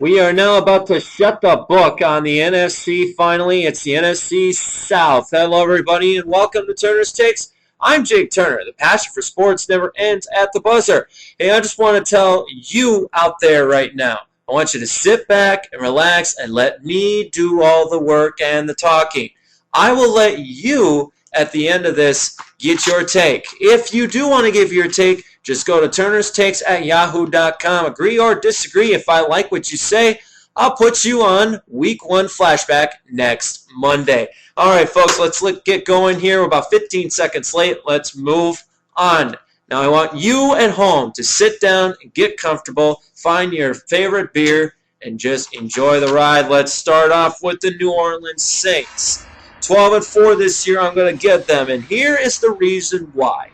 We are now about to shut the book on the NFC finally. It's the NFC South. Hello, everybody, and welcome to Turner's Takes. I'm Jake Turner. The passion for sports never ends at the buzzer. Hey, I just want to tell you out there right now, I want you to sit back and relax and let me do all the work and the talking. I will let you, at the end of this, get your take. If you do want to give your take, just go to turnerstakes@yahoo.com. Agree or disagree. If I like what you say, I'll put you on Week 1 flashback next Monday. All right, folks, let's get going here. We're about 15 seconds late. Let's move on. Now, I want you at home to sit down and get comfortable, find your favorite beer, and just enjoy the ride. Let's start off with the New Orleans Saints. 12-4 this year. I'm going to get them, and here is the reason why.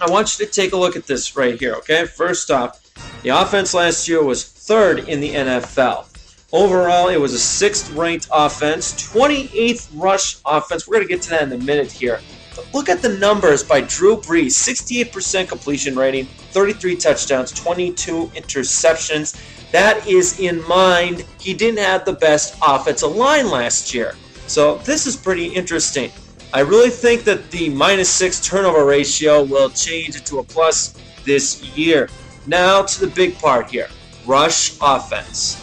I want you to take a look at this right here, okay? First off, the offense last year was 3rd in the NFL. Overall, it was a 6th-ranked offense, 28th rush offense. We're going to get to that in a minute here. But look at the numbers by Drew Brees. 68% completion rating, 33 touchdowns, 22 interceptions. That is in mind. He didn't have the best offensive line last year. So this is pretty interesting. I really think that the -6 turnover ratio will change it to a plus this year. Now to the big part here. Rush offense.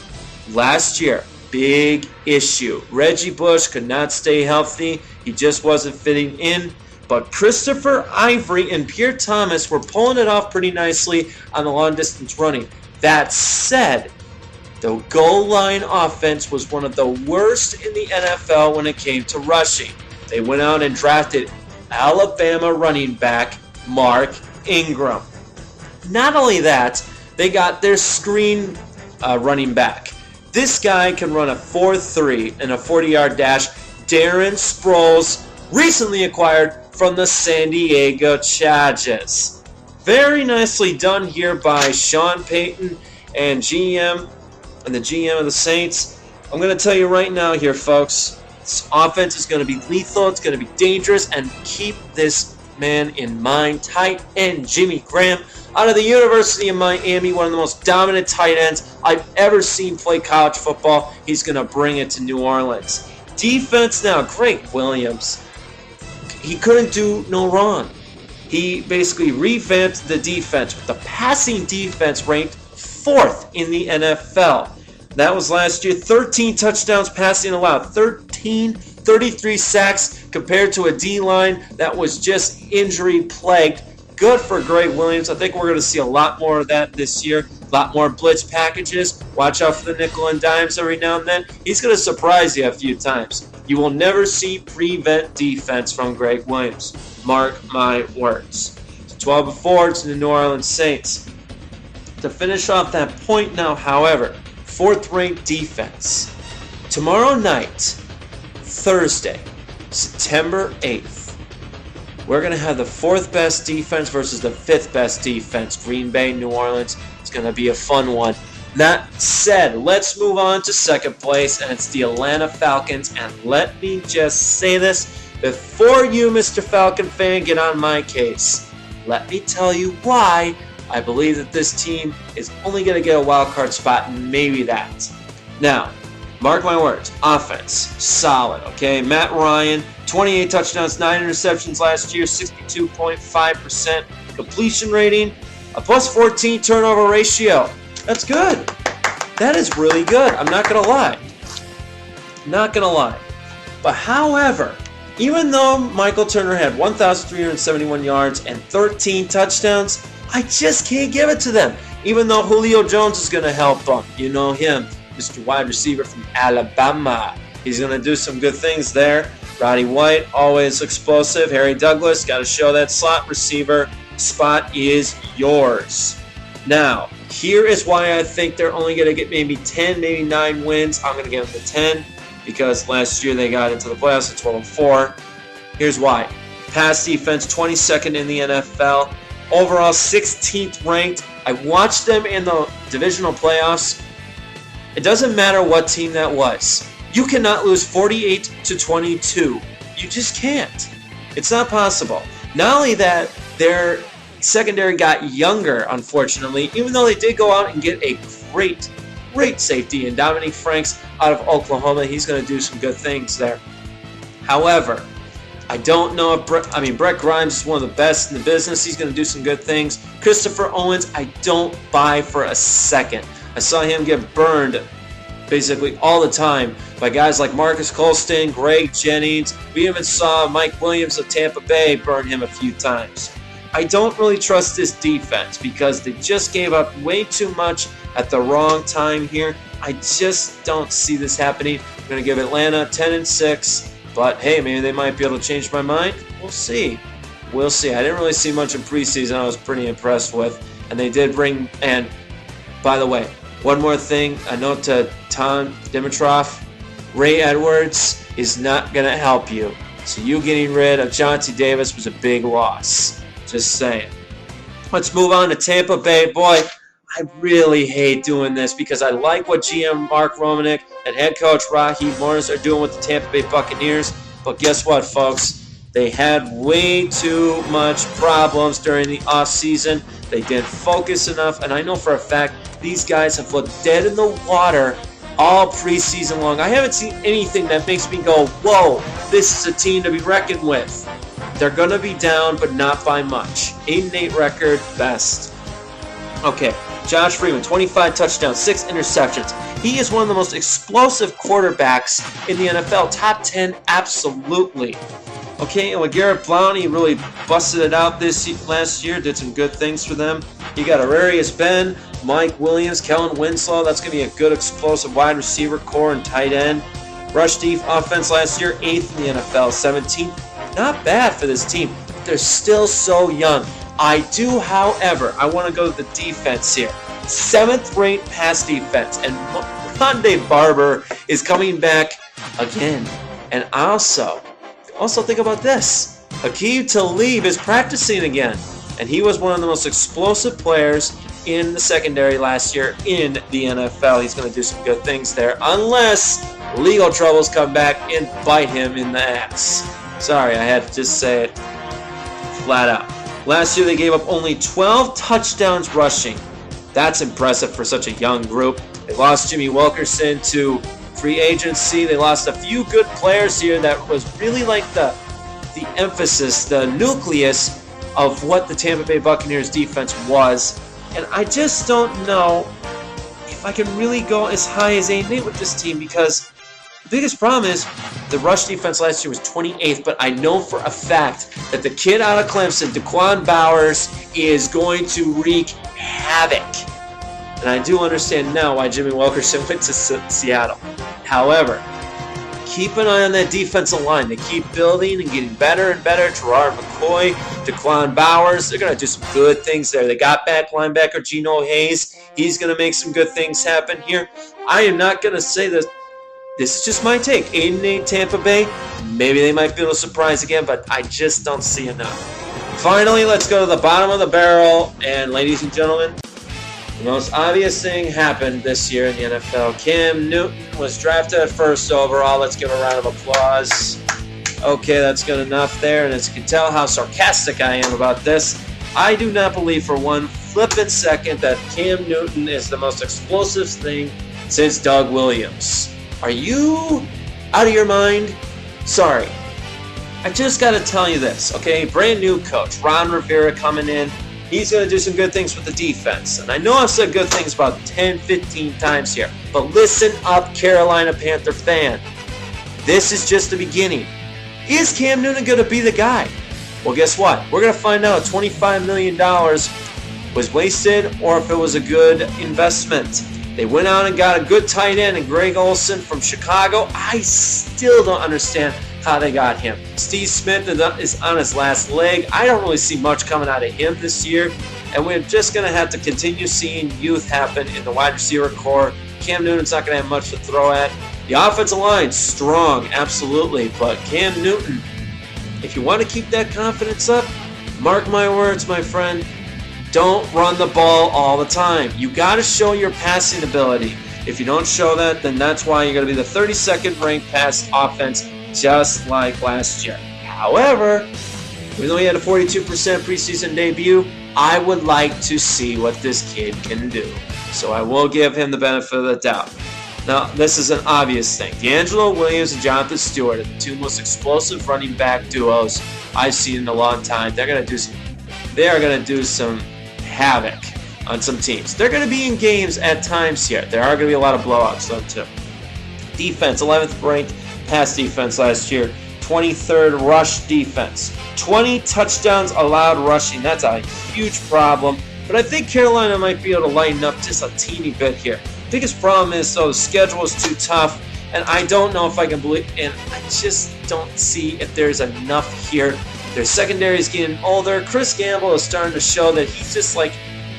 Last year, big issue. Reggie Bush could not stay healthy. He just wasn't fitting in. But Christopher Ivory and Pierre Thomas were pulling it off pretty nicely on the long distance running. That said, the goal line offense was one of the worst in the NFL when it came to rushing. They went out and drafted Alabama running back Mark Ingram. Not only that, they got their screen running back. This guy can run a 4.3 and a 40-yard dash. Darren Sproles, recently acquired from the San Diego Chargers. Very nicely done here by Sean Payton and the GM of the Saints. I'm going to tell you right now here, folks, this offense is going to be lethal. It's going to be dangerous. And keep this man in mind. Tight end Jimmy Graham out of the University of Miami, one of the most dominant tight ends I've ever seen play college football. He's going to bring it to New Orleans. Defense now, Greg Williams. He couldn't do no wrong. He basically revamped the defense with the passing defense ranked 4th in the NFL. That was last year. 13 touchdowns passing allowed. 33 sacks compared to a D-line that was just injury-plagued. Good for Greg Williams. I think we're going to see a lot more of that this year. A lot more blitz packages. Watch out for the nickel and dimes every now and then. He's going to surprise you a few times. You will never see prevent defense from Greg Williams. Mark my words. 12-4 to the New Orleans Saints. To finish off that point now, however, 4th-ranked defense. Tomorrow night, Thursday, September 8th, we're going to have the 4th best defense versus the 5th best defense. Green Bay, New Orleans. It's going to be a fun one. That said, let's move on to 2nd place, and it's the Atlanta Falcons. And let me just say this before you, Mr. Falcon fan, get on my case. Let me tell you why I believe that this team is only going to get a wild card spot, and maybe that. Now, mark my words, offense, solid, okay? Matt Ryan, 28 touchdowns, 9 interceptions last year, 62.5% completion rating, a +14 turnover ratio. That's good. That is really good. I'm not going to lie. Not going to lie. But however, even though Michael Turner had 1,371 yards and 13 touchdowns, I just can't give it to them. Even though Julio Jones is going to help them. You know him, Mr. Wide Receiver from Alabama. He's going to do some good things there. Roddy White, always explosive. Harry Douglas, got to show that slot receiver spot is yours. Now, here is why I think they're only going to get maybe 10, maybe 9 wins. I'm going to give them the 10 because last year they got into the playoffs at 12-4. Here's why. Pass defense, 22nd in the NFL. Overall, 16th ranked. I watched them in the divisional playoffs. It doesn't matter what team that was. You cannot lose 48-22. You just can't. It's not possible. Not only that, their secondary got younger, unfortunately, even though they did go out and get a great great safety, and Dominique Franks out of Oklahoma, he's going to do some good things there. However, I don't know if Brett Grimes is one of the best in the business. He's going to do some good things. Christopher Owens, I don't buy for a second. I saw him get burned basically all the time by guys like Marcus Colston, Greg Jennings. We even saw Mike Williams of Tampa Bay burn him a few times. I don't really trust this defense because they just gave up way too much at the wrong time here. I just don't see this happening. I'm going to give Atlanta 10-6, but hey, maybe they might be able to change my mind. We'll see. We'll see. I didn't really see much in preseason I was pretty impressed with, and they did bring, and by the way, one more thing, a note to Tom Dimitroff, Ray Edwards is not going to help you. So you getting rid of Jonte Davis was a big loss. Just saying. Let's move on to Tampa Bay. Boy, I really hate doing this because I like what GM Mark Romanek and head coach Raheem Morris are doing with the Tampa Bay Buccaneers. But guess what, folks? They had way too much problems during the offseason. They didn't focus enough, and I know for a fact these guys have looked dead in the water all preseason long. I haven't seen anything that makes me go, whoa, this is a team to be reckoned with. They're going to be down, but not by much. 8-8 record, best. Okay, Josh Freeman, 25 touchdowns, 6 interceptions. He is one of the most explosive quarterbacks in the NFL. Top 10, absolutely. Okay, and with Garrett Blount, he really busted it out last year, did some good things for them. You got Arius Ben, Mike Williams, Kellen Winslow. That's going to be a good explosive wide receiver core and tight end. Rush deep offense last year, 8th in the NFL, 17th. Not bad for this team, but they're still so young. I do, however, I want to go to the defense here. 7th-ranked pass defense, and Rondé Barber is coming back again. And also think about this. Aqib Talib is practicing again, and he was one of the most explosive players in the secondary last year in the NFL. He's going to do some good things there, unless legal troubles come back and bite him in the ass. Sorry, I had to just say it flat out. Last year they gave up only 12 touchdowns rushing. That's impressive for such a young group. They lost Jimmy Wilkerson to free agency. They lost a few good players here that was really like the emphasis, the nucleus of what the Tampa Bay Buccaneers defense was. And I just don't know if I can really go as high as 8-8 with this team because the biggest problem is the rush defense last year was 28th, but I know for a fact that the kid out of Clemson, Daquan Bowers, is going to wreak havoc. And I do understand now why Jimmy Wilkerson went to Seattle. However, keep an eye on that defensive line. They keep building and getting better and better. Gerard McCoy, Daquan Bowers, they're going to do some good things there. They got back linebacker Geno Hayes. He's going to make some good things happen here. I am not going to say this. This is just my take. 8-8 Tampa Bay. Maybe they might be able to surprise again, but I just don't see enough. Finally, let's go to the bottom of the barrel. And ladies and gentlemen, the most obvious thing happened this year in the NFL. Cam Newton was drafted at 1st overall. Let's give a round of applause. Okay, that's good enough there. And as you can tell how sarcastic I am about this, I do not believe for one flippant second that Cam Newton is the most explosive thing since Doug Williams. Are you out of your mind? Sorry. I just got to tell you this, okay? Brand new coach, Ron Rivera coming in. He's going to do some good things with the defense. And I know I've said good things about 10, 15 times here. But listen up, Carolina Panther fan. This is just the beginning. Is Cam Newton going to be the guy? Well, guess what? We're going to find out if $25 million was wasted or if it was a good investment. They went out and got a good tight end in Greg Olsen from Chicago. I still don't understand how they got him. Steve Smith is on his last leg. I don't really see much coming out of him this year. And we're just going to have to continue seeing youth happen in the wide receiver core. Cam Newton's not going to have much to throw at. The offensive line, strong, absolutely. But Cam Newton, if you want to keep that confidence up, mark my words, my friend, don't run the ball all the time. You got to show your passing ability. If you don't show that, then that's why you're going to be the 32nd ranked pass offense, just like last year. However, Even though he had a 42% preseason debut, I would like to see what this kid can do. So I will give him the benefit of the doubt. Now, this is an obvious thing. D'Angelo Williams and Jonathan Stewart are the two most explosive running back duos I've seen in a long time. They are going to do some havoc on some teams. They're going to be in games at times here. There are going to be a lot of blowouts, though, too. Defense, 11th ranked pass defense last year. 23rd rush defense. 20 touchdowns allowed rushing. That's a huge problem. But I think Carolina might be able to lighten up just a teeny bit here. Biggest problem is, though, the schedule is too tough. And I don't know if I can believe, and I just don't see if there's enough here. Their secondary is getting older. Chris Gamble is starting to show that he's just like,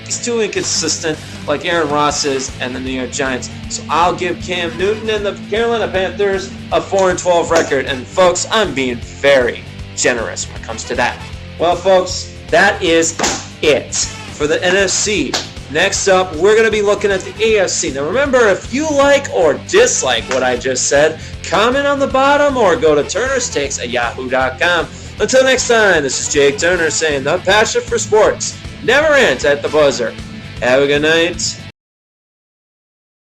he's too inconsistent, like Aaron Ross is and the New York Giants. So I'll give Cam Newton and the Carolina Panthers a 4-12 record. And folks, I'm being very generous when it comes to that. Well, folks, that is it for the NFC. Next up, we're going to be looking at the AFC. Now remember, if you like or dislike what I just said, comment on the bottom or go to Turner's Takes at yahoo.com. Until next time, this is Jake Turner saying the passion for sports never ends at the buzzer. Have a good night.